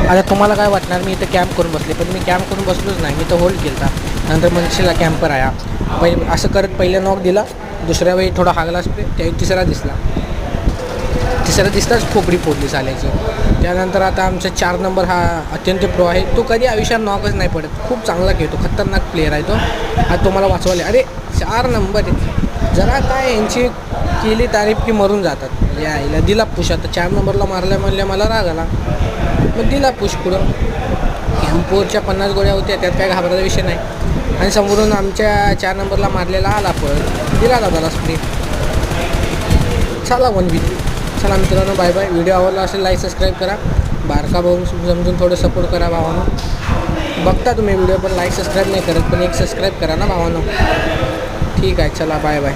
आता तुम्हाला काय वाटणार, मी इथं कॅम्प करून बसले, पण मी कॅम्प करून बसलोच नाही, मी तर होल्ड केला. नंतर मनशीला कॅम्पर आहे पहिले असं करत पहिल्या नॉक दिला, दुसऱ्या वेळी थोडा हागला स्प्रे, त्यावेळी तिसरा दिसताच खोपडी फोडली चालायची. त्यानंतर आता आमचा 4 नंबर हा अत्यंत प्रो आहे, तो कधी आयुष्यात नॉकच नाही पडत, खूप चांगला खेळतो, खतरनाक प्लेअर आहे तो. आज तो मला वाचवाले, अरे 4 नंबर आहे, जरा काय यांची केली तारीफ की मरून जातात. यायला दिला पुश, आता 4 नंबरला मारल्या म्हणल्या मला राग आला, मग दिला पुश पुढं. कॅम्पोरच्या 50 गोळ्या होत्या, त्यात काय घाबरायचा विषय नाही. आणि समोरून आमच्या 4 नंबरला मारलेला आला, पळत दिला दादाला स्प्रे. चला 1v3. चला मित्रांनो, बाय बाय. व्हिडिओ आवडला असेल लाईक सबस्क्राईब करा, बारका भाऊ समजून थोडं सपोर्ट करा भावानो. बघता तुम्ही व्हिडिओ पण लाईक सबस्क्राईब नाही करत, पण एक सबस्क्राईब करा ना भावानो. ठीक आहे, चला बाय बाय.